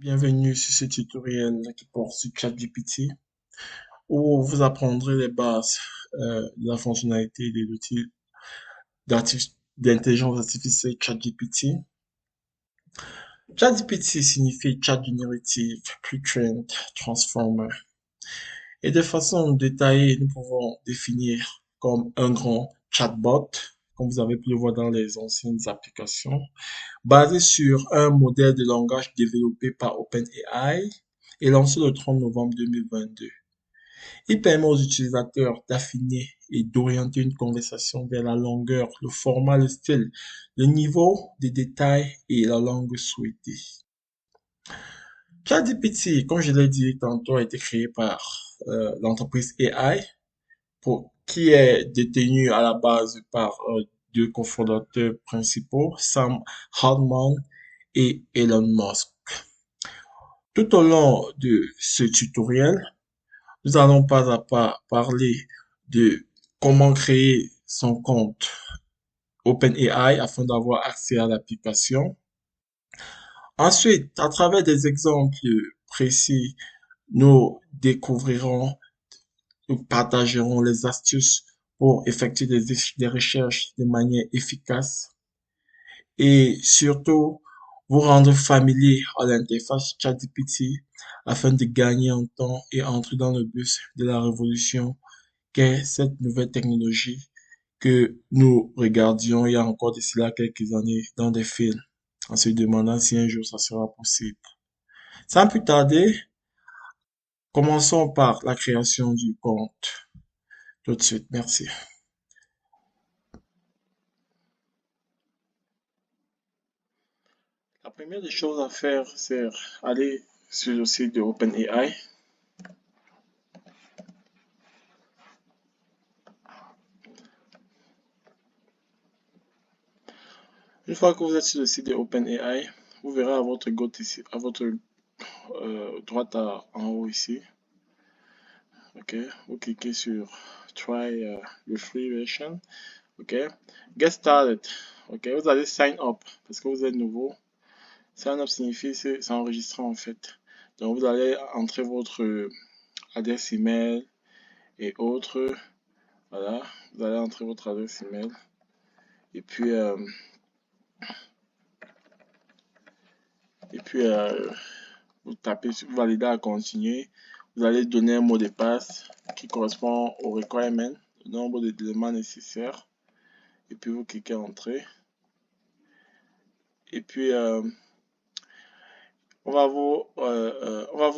Bienvenue sur ce tutoriel qui porte sur ChatGPT où vous apprendrez les bases de la fonctionnalité de l'outil d'intelligence artificielle ChatGPT. ChatGPT signifie Chat Generative Pre-trained Transformer. Et de façon détaillée, nous pouvons définir comme un grand chatbot, comme vous avez pu le voir dans les anciennes applications, basé sur un modèle de langage développé par OpenAI et lancé le 30 novembre 2022. Il permet aux utilisateurs d'affiner et d'orienter une conversation vers la longueur, le format, le style, le niveau de détail et la langue souhaitée. ChatGPT, comme je l'ai dit tantôt, a été créé par l'entreprise AI qui est détenue à la base par deux cofondateurs principaux, Sam Altman et Elon Musk. Tout au long de ce tutoriel, nous allons pas à pas parler de comment créer son compte OpenAI afin d'avoir accès à l'application. Ensuite, à travers des exemples précis, nous découvrirons, nous partagerons les astuces pour effectuer des recherches de manière efficace et surtout vous rendre familier à l'interface ChatGPT afin de gagner en temps et entrer dans le bus de la révolution qu'est cette nouvelle technologie que nous regardions il y a encore de cela quelques années dans des films, en se demandant si un jour ça sera possible. Sans plus tarder, commençons par la création du compte. Tout de suite, merci. La première des choses à faire, c'est aller sur le site de OpenAI. Une fois que vous êtes sur le site de OpenAI, vous verrez à votre gauche ici, à votre droite en haut ici. Ok, vous cliquez sur Try your free version. Ok, Get started. Ok, vous allez sign up parce que vous êtes nouveau. Sign up signifie s'enregistrer en fait. Donc vous allez entrer votre adresse email et autres. Voilà, vous allez entrer votre adresse email et puis vous tapez, vous validez à continuer. Vous allez donner un mot de passe qui correspond au requirement, le nombre d'éléments nécessaires. Et puis vous cliquez Entrée. Et puis on va vous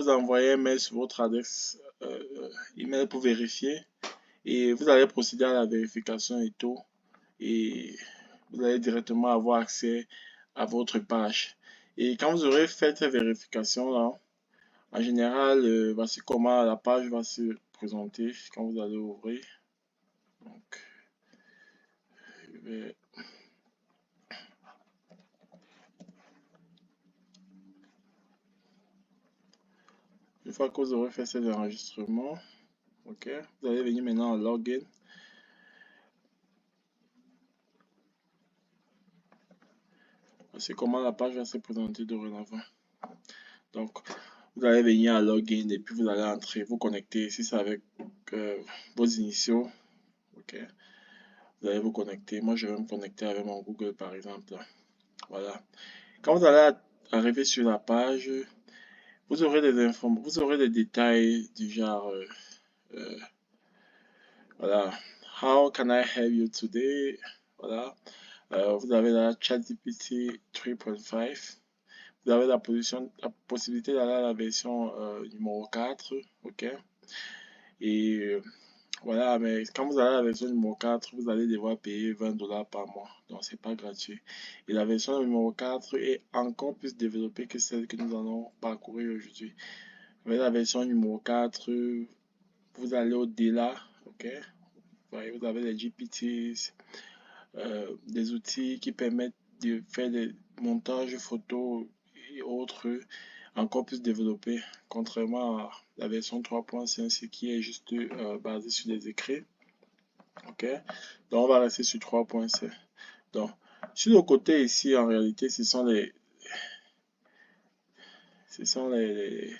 envoyer un mail sur votre adresse email pour vérifier. Et vous allez procéder à la vérification et tout. Et vous allez directement avoir accès à votre page. Et quand vous aurez fait cette vérification là, en général, voici comment la page va se présenter quand vous allez ouvrir. Donc, une fois que vous aurez fait cet enregistrement, ok, vous allez venir maintenant en login. Voici comment la page va se présenter dorénavant. Donc, vous allez venir à login et puis vous allez entrer, vous connecter. Si c'est avec vos initiaux, ok, vous allez vous connecter. Moi, je vais me connecter avec mon Google par exemple. Voilà. Quand vous allez arriver sur la page, vous aurez vous aurez des détails du genre, voilà, how can I help you today? Voilà. Vous avez la ChatGPT 3.5. Vous avez la possibilité d'aller à la version numéro 4, ok? Et voilà, mais quand vous allez à la version numéro 4, vous allez devoir payer 20 $ par mois. Donc, c'est pas gratuit. Et la version numéro 4 est encore plus développée que celle que nous allons parcourir aujourd'hui. Avec la version numéro 4, vous allez au-delà, ok? Vous avez les GPTs, des outils qui permettent de faire des montages photos et autres encore plus développés, contrairement à la version 3.5 qui est juste basée sur des écrits. Ok, donc on va rester sur 3.5. Donc, sur le côté ici, en réalité, ce sont Ce sont les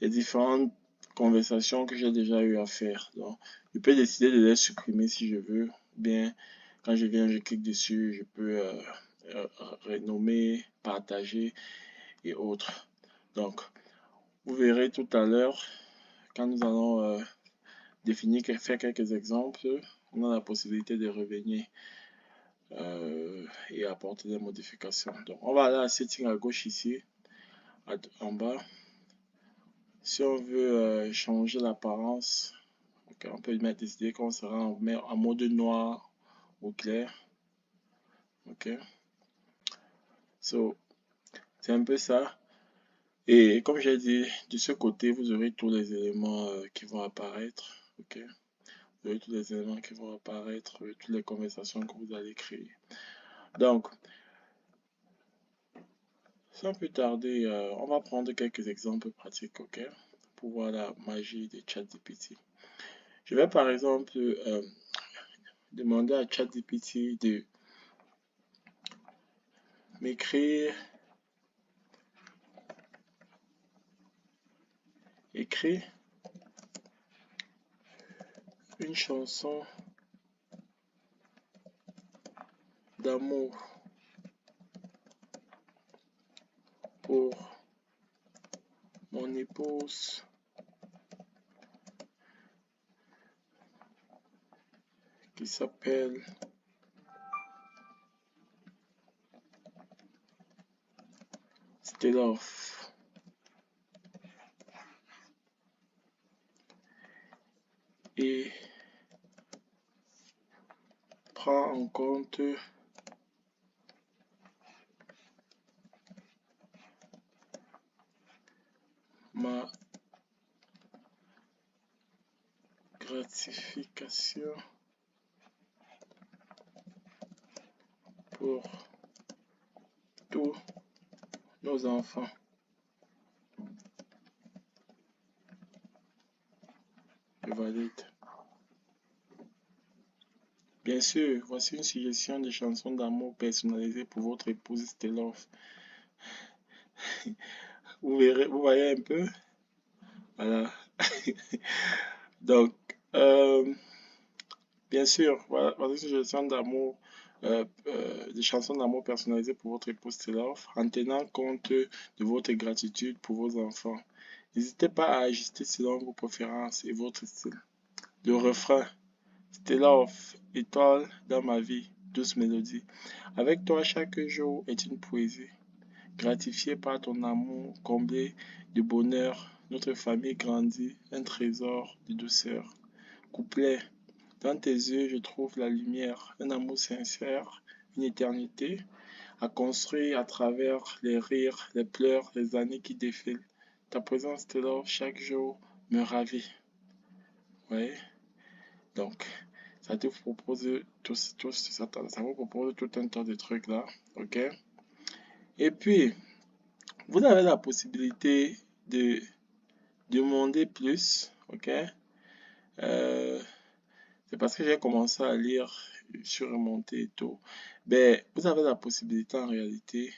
différentes conversations que j'ai déjà eu à faire. Donc, je peux décider de les supprimer si je veux. Ou bien, quand je viens, je clique dessus, je peux euh, renommer, partager et autres. Donc, vous verrez tout à l'heure, quand nous allons faire quelques exemples, on a la possibilité de revenir et apporter des modifications. Donc, on va aller à Setting à gauche ici, en bas. Si on veut changer l'apparence, okay, on peut décider qu'on sera en mode noir ou clair. Ok, so, c'est un peu ça. Et comme j'ai dit, de ce côté, vous aurez tous les éléments qui vont apparaître. Ok, vous aurez tous les éléments qui vont apparaître, toutes les conversations que vous allez créer. Donc, sans plus tarder, on va prendre quelques exemples pratiques, ok, pour voir la magie de ChatGPT. Je vais par exemple demander à ChatGPT de m'écrire une chanson d'amour pour mon épouse qui s'appelle Stelloff. Et prend en compte ma gratification pour tous nos enfants. Je valide. Bien sûr, voici une suggestion de chanson d'amour personnalisée pour votre épouse Stelloff. Vous verrez, vous voyez un peu? Voilà. Donc, bien sûr, voilà, voici une suggestion d'amour, des chansons d'amour personnalisées pour votre épouse Stelloff, en tenant compte de votre gratitude pour vos enfants. N'hésitez pas à ajuster selon vos préférences et votre style. Le refrain. Stelloff, étoile dans ma vie, douce mélodie. Avec toi, chaque jour est une poésie. Gratifié par ton amour, comblé de bonheur, notre famille grandit, un trésor de douceur. Couplet. Dans tes yeux, je trouve la lumière, un amour sincère, une éternité à construire à travers les rires, les pleurs, les années qui défilent. Ta présence, Stelloff, chaque jour me ravit. Ouais. Donc, ça te propose ça vous propose tout un tas de trucs là, ok? Et puis, vous avez la possibilité de demander plus, ok? Euh, c'est parce que j'ai commencé à lire sur remonter et tout. Ben, vous avez la possibilité en réalité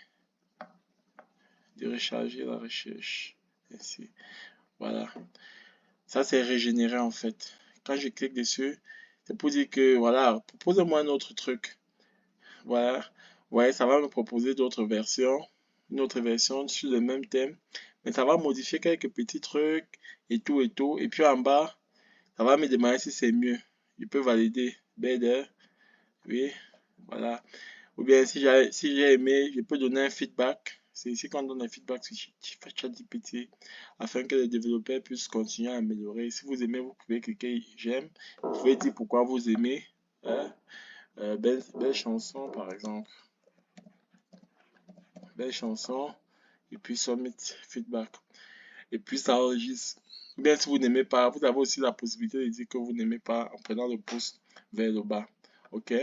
de recharger la recherche. Ainsi, voilà. Ça, c'est régénéré en fait. Quand je clique dessus, c'est pour dire que, voilà, proposez-moi un autre truc. Voilà. Ouais, ça va me proposer d'autres versions, une autre version sur le même thème, mais ça va modifier quelques petits trucs et tout et tout. Et puis en bas, ça va me demander si c'est mieux. Je peux valider. Better, oui, voilà. Ou bien si j'ai aimé, je peux donner un feedback. C'est ici qu'on donne un feedback sur ChatGPT afin que les développeurs puissent continuer à améliorer. Si vous aimez, vous pouvez cliquer j'aime. Vous pouvez dire pourquoi vous aimez. Hein. Belle chanson par exemple. Belle chanson. Et puis submit feedback. Et puis ça enregistre. Ou bien si vous n'aimez pas, vous avez aussi la possibilité de dire que vous n'aimez pas en prenant le pouce vers le bas. Ok?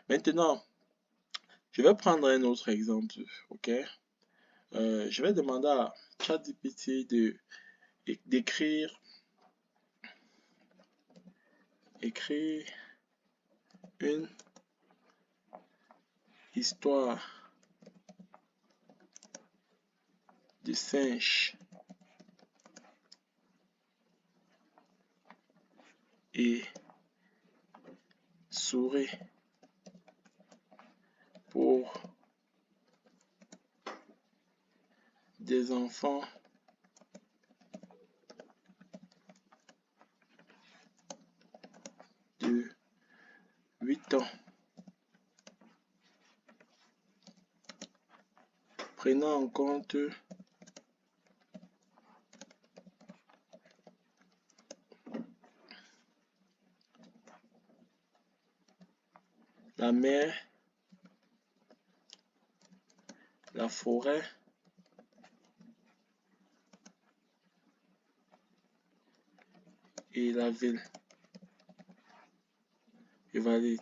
Maintenant, je vais prendre un autre exemple. Ok? Je vais demander à ChatGPT d'écrire une histoire de singe et souris pour des enfants de 8 ans, prenant en compte la mer, la forêt et la ville valide.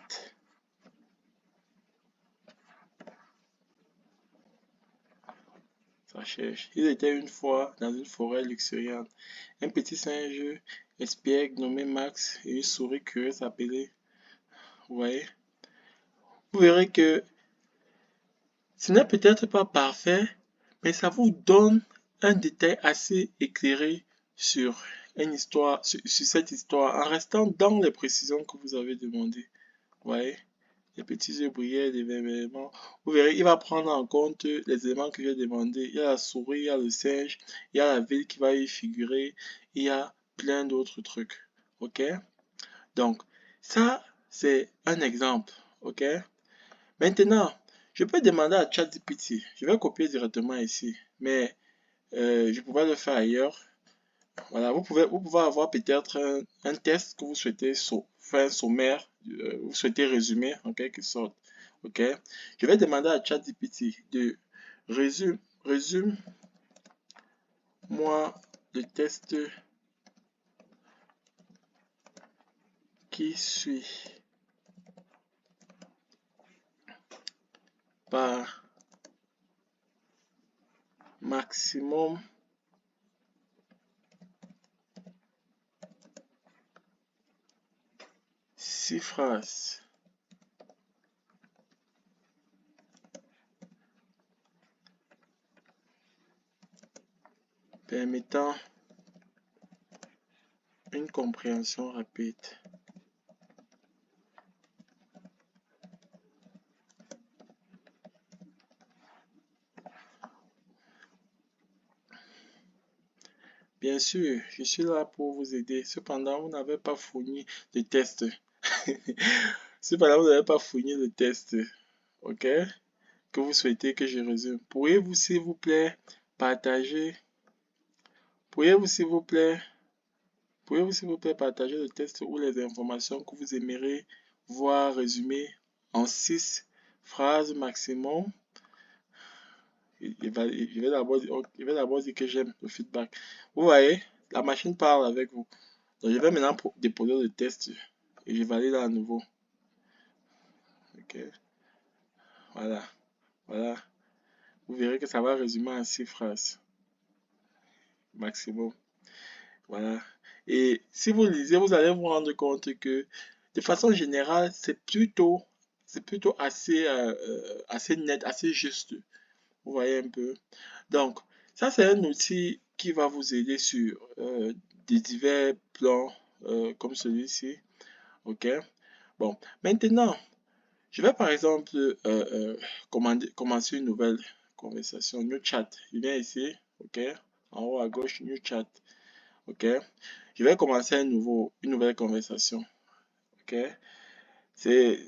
Ça cherche. Il était une fois dans une forêt luxuriante. Un petit singe espiègle nommé Max et une souris curieuse appelée. Vous voyez? Vous verrez que ce n'est peut-être pas parfait, mais ça vous donne un détail assez éclairé sur une histoire, sur cette histoire, en restant dans les précisions que vous avez demandées. Vous voyez? Les petits yeux brillants, les éléments. Vous verrez, il va prendre en compte les éléments que j'ai demandé. Il y a la souris, il y a le singe, il y a la ville qui va y figurer, il y a plein d'autres trucs. Ok? Donc, ça, c'est un exemple. Ok? Maintenant, je peux demander à ChatGPT. Je vais copier directement ici, mais je pourrais le faire ailleurs. Voilà, vous pouvez avoir peut-être un test que vous souhaitez faire un sommaire, vous souhaitez résumer en quelque sorte. Ok? Je vais demander à ChatGPT de résume-moi le test qui suit par maximum 6 phrases permettant une compréhension rapide. Bien sûr, je suis là pour vous aider. Cependant, vous n'avez pas fourni de test. Cependant, vous n'avez pas fourni le test, ok, que vous souhaitez que je résume. Pourriez-vous, s'il vous plaît, partager, pourriez-vous, s'il vous plaît, pourriez-vous, s'il vous plaît, partager le test ou les informations que vous aimeriez voir résumées en 6 phrases maximum. Je vais d'abord dire que j'aime le feedback. Vous voyez, la machine parle avec vous. Donc, je vais maintenant déposer le test et je valide à nouveau. Ok, voilà, voilà. Vous verrez que ça va résumer en 6 phrases maximum. Voilà. Et si vous lisez, vous allez vous rendre compte que de façon générale, c'est plutôt assez net, assez juste. Vous voyez un peu. Donc, ça, c'est un outil qui va vous aider sur des divers plans comme celui-ci. OK? Bon, maintenant, je vais par exemple commencer une nouvelle conversation, New Chat. Je viens ici, OK? En haut à gauche, New Chat. OK? Je vais commencer une nouvelle conversation. OK? C'est,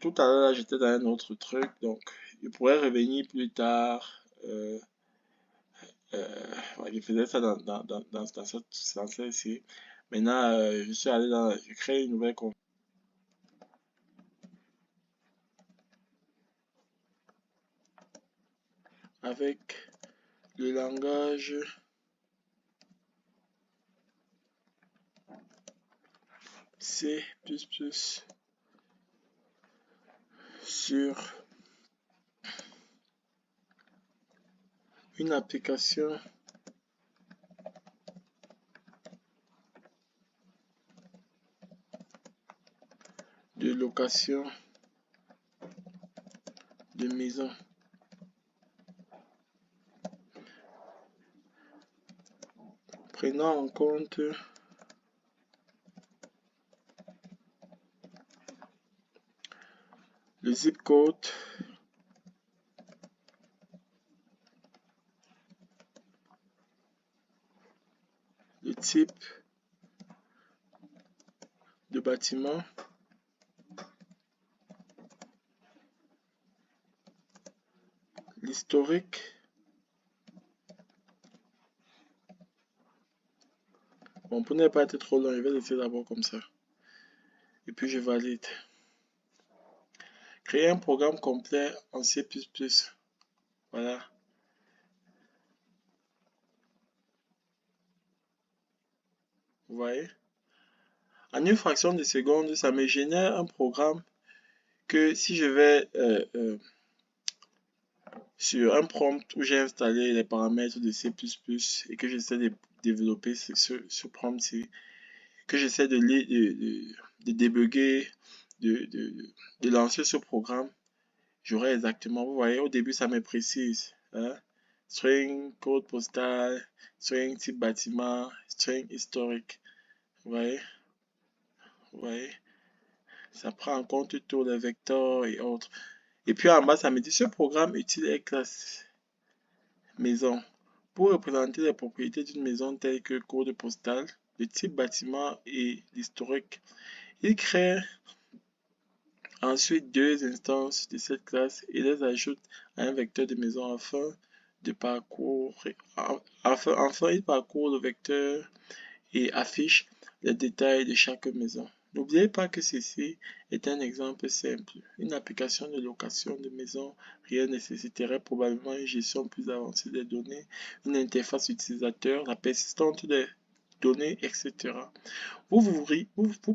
tout à l'heure, j'étais dans un autre truc, donc je pourrais revenir plus tard. Ouais, je faisais ça dans celle-ci. Maintenant, je suis allé je crée une nouvelle conversation avec le langage C++ sur une application de location de maison. prenant en compte le zip code, le type de bâtiment, l'historique, bon, pour ne pas être trop long, je vais laisser d'abord comme ça. Et puis je valide. Créer un programme complet en C++. Voilà. Vous voyez? En une fraction de seconde, ça me génère un programme que si je vais sur un prompt où j'ai installé les paramètres de C++ et que j'essaie de développer ce prompt-ci, que j'essaie de débugger, de lancer ce programme, j'aurai exactement, vous voyez, au début ça me précise, hein? String, code postal, string type bâtiment, string historique, vous voyez, vous voyez, ça prend en compte tous les vecteurs et autres. Et puis en bas, ça me dit ce programme utilise classe maison pour représenter les propriétés d'une maison telles que code postal, le type bâtiment et l'historique. Il crée ensuite deux instances de cette classe et les ajoute à un vecteur de maison afin il parcourt le vecteur et affiche les détails de chaque maison. N'oubliez pas que ceci est un exemple simple. Une application de location de maison réelle nécessiterait probablement une gestion plus avancée des données, une interface utilisateur, la persistance des données, etc. Vous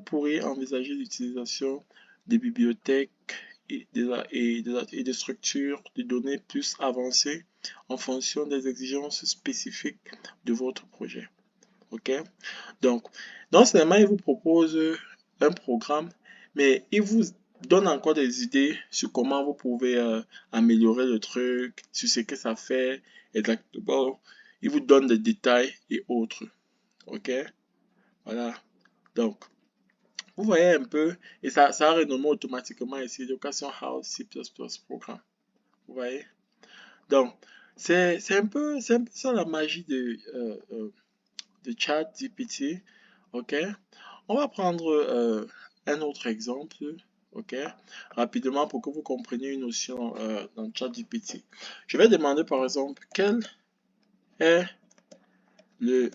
pourriez envisager l'utilisation des bibliothèques et de structures de données plus avancées en fonction des exigences spécifiques de votre projet. Ok? Donc, non seulement il vous propose un programme, mais il vous donne encore des idées sur comment vous pouvez améliorer le truc, sur ce que ça fait exactement. Il vous donne des détails et autres. Ok? Voilà. Donc, vous voyez un peu, et ça a renommé automatiquement ici Education House C++ Programme. Vous voyez? Donc, c'est un peu ça la magie de ChatGPT. Ok? On va prendre un autre exemple. Ok? Rapidement pour que vous compreniez une notion dans ChatGPT. Je vais demander par exemple quel est le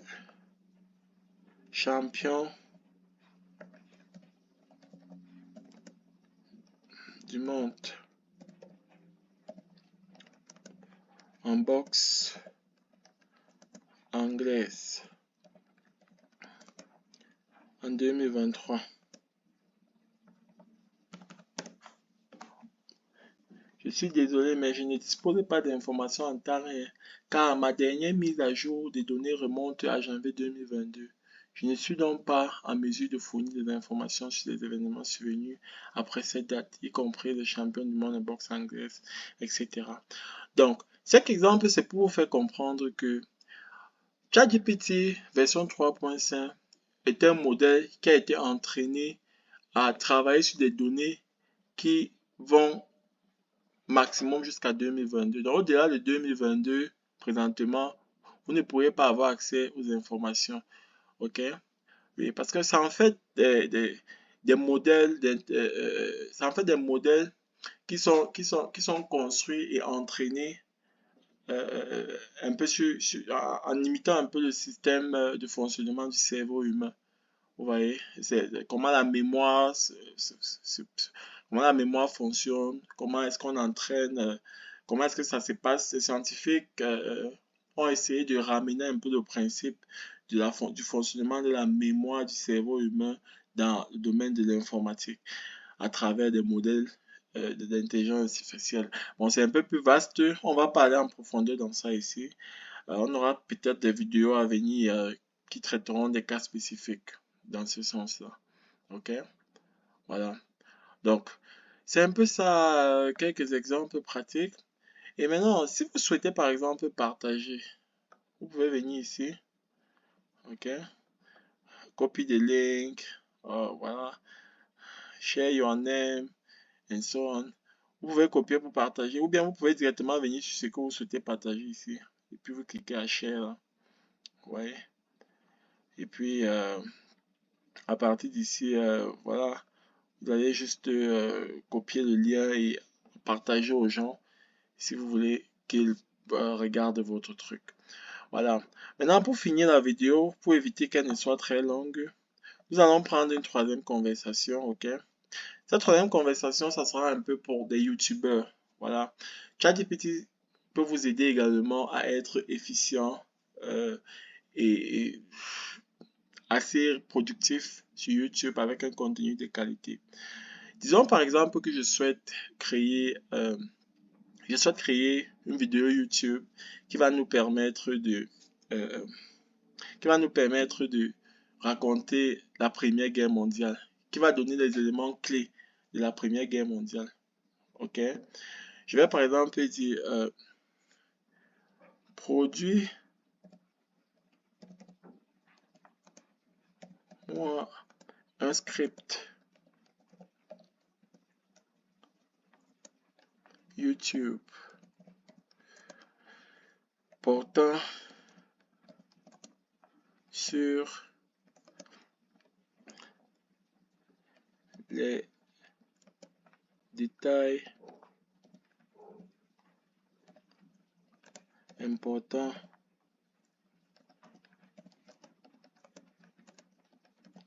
champion du monde en boxe anglaise en 2023. Je suis désolé, mais je ne dispose pas d'informations en temps réel, car ma dernière mise à jour des données remonte à janvier 2022. Je ne suis donc pas en mesure de fournir des informations sur les événements survenus après cette date, y compris le champion du monde en boxe anglaise, etc. Donc, cet exemple, c'est pour vous faire comprendre que ChatGPT version 3.5 est un modèle qui a été entraîné à travailler sur des données qui vont maximum jusqu'à 2022. Donc, au-delà de 2022, présentement, vous ne pourriez pas avoir accès aux informations. OK? Oui, parce que c'est en fait des modèles, c'est en fait des modèles qui sont construits et entraînés un peu en imitant un peu le système de fonctionnement du cerveau humain. Vous voyez, c'est comment la mémoire, comment la mémoire fonctionne, comment est-ce qu'on entraîne, comment est-ce que ça se passe. Les scientifiques ont essayé de ramener un peu le principe du fonctionnement de la mémoire du cerveau humain dans le domaine de l'informatique à travers des modèles d'intelligence artificielle. Bon, c'est un peu plus vaste. On va parler en profondeur dans ça ici. On aura peut-être des vidéos à venir qui traiteront des cas spécifiques dans ce sens-là. Ok? Voilà. Donc, c'est un peu ça, quelques exemples pratiques. Et maintenant, si vous souhaitez par exemple partager, vous pouvez venir ici. ok? Copy the link, voilà, share your name, and so on. Vous pouvez copier pour partager, ou bien vous pouvez directement venir sur ce que vous souhaitez partager ici, et puis vous cliquez à share, là. Ouais. Et puis, à partir d'ici, voilà, vous allez juste copier le lien et partager aux gens si vous voulez qu'ils regardent votre truc. Voilà. Maintenant, pour finir la vidéo, pour éviter qu'elle ne soit très longue, nous allons prendre une troisième conversation, ok? Cette troisième conversation, ça sera un peu pour des youtubeurs. Voilà. ChatGPT peut vous aider également à être efficient et assez productif sur YouTube avec un contenu de qualité. Disons par exemple que je souhaite créer une vidéo YouTube qui va nous permettre de raconter la Première Guerre mondiale, qui va donner les éléments clés de la Première Guerre mondiale. Ok? Je vais par exemple dire produis moi un script YouTube portant sur les détails importants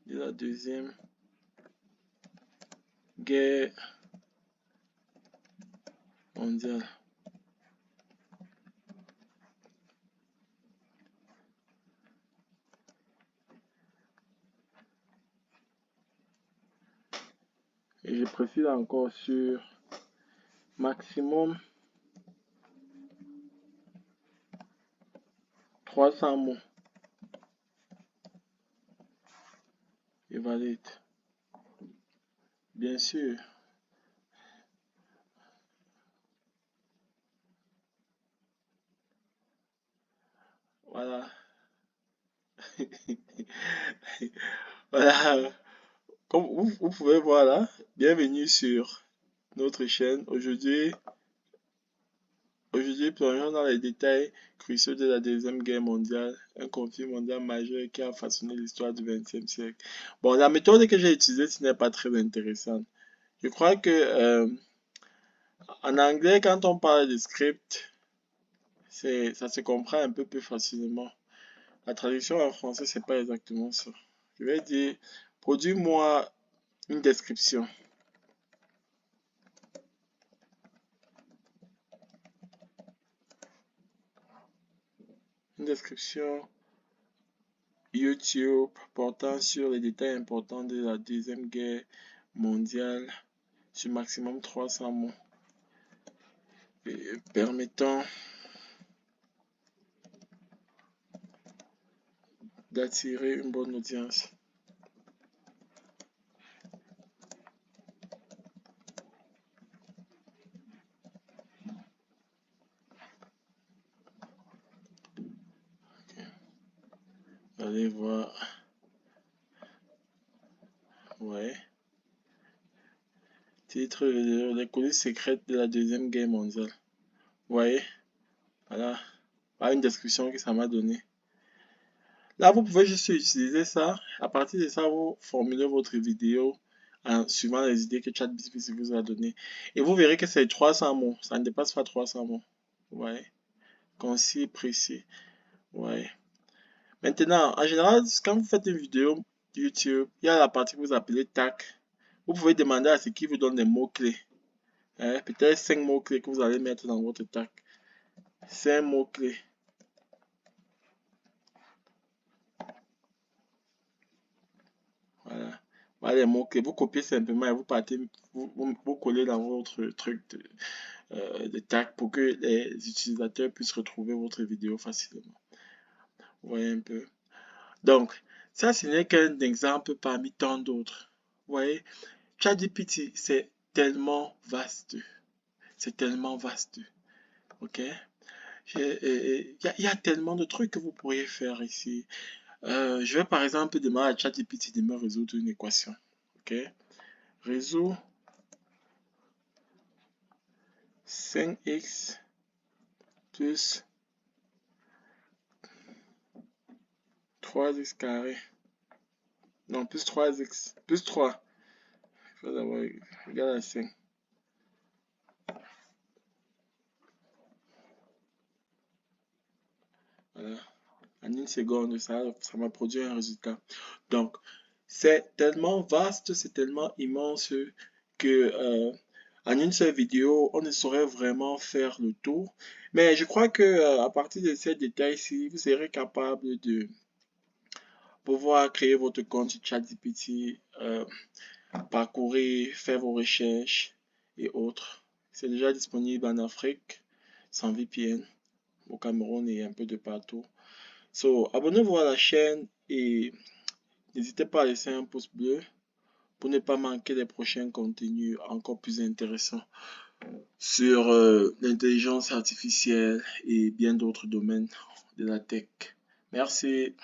de la Deuxième Guerre mondiale. Et je précise encore sur maximum 300 mots et valide. Bien sûr. Voilà. Voilà. Comme vous pouvez voir là, bienvenue sur notre chaîne. Aujourd'hui, plongeons dans les détails cruciaux de la Deuxième Guerre mondiale, un conflit mondial majeur qui a façonné l'histoire du XXe siècle. Bon, la méthode que j'ai utilisée, ce n'est pas très intéressante. Je crois que en anglais, quand on parle de script, ça se comprend un peu plus facilement. La traduction en français, c'est pas exactement ça. Je vais dire, produis-moi une description. Une description YouTube portant sur les détails importants de la Deuxième Guerre mondiale sur maximum 300 mots et permettant d'attirer une bonne audience. Allez voir. Ouais. Titre, les coulisses secrètes de la Deuxième Guerre mondiale. Vous voyez, voilà. Voilà une description que ça m'a donné. Là, vous pouvez juste utiliser ça. À partir de ça, vous formulez votre vidéo en suivant les idées que ChatGPT vous a données. Et vous verrez que c'est 300 mots. Ça ne dépasse pas 300 mots. Ouais. Concis, précis. Ouais. Maintenant, en général, quand vous faites une vidéo YouTube, il y a la partie que vous appelez tag. Vous pouvez demander à ce qui vous donne des mots-clés. Hein? Peut-être 5 mots-clés que vous allez mettre dans votre tag. 5 mots-clés. Voilà. Voilà les mots-clés. Vous copiez simplement et vous partez, vous collez dans votre truc de tag pour que les utilisateurs puissent retrouver votre vidéo facilement. Vous voyez un peu. Donc, ça, ce n'est qu'un exemple parmi tant d'autres. Vous voyez, ChatGPT, c'est tellement vaste. C'est tellement vaste. OK? Il y a tellement de trucs que vous pourriez faire ici. Je vais par exemple demander à ChatGPT de me résoudre une équation. Ok? Résout 5x plus 3x carré. Non, plus 3x. Plus 3. Il faut d'abord égal à 5. Voilà. En une seconde, ça m'a produit un résultat. Donc, c'est tellement vaste, c'est tellement immense que en une seule vidéo, on ne saurait vraiment faire le tour. Mais je crois que à partir de ces détails-ci, vous serez capable de pouvoir créer votre compte sur ChatGPT, parcourir, faire vos recherches et autres. C'est déjà disponible en Afrique, sans VPN, au Cameroun et un peu de partout. So, abonnez-vous à la chaîne et n'hésitez pas à laisser un pouce bleu pour ne pas manquer les prochains contenus encore plus intéressants sur l'intelligence artificielle et bien d'autres domaines de la tech. Merci.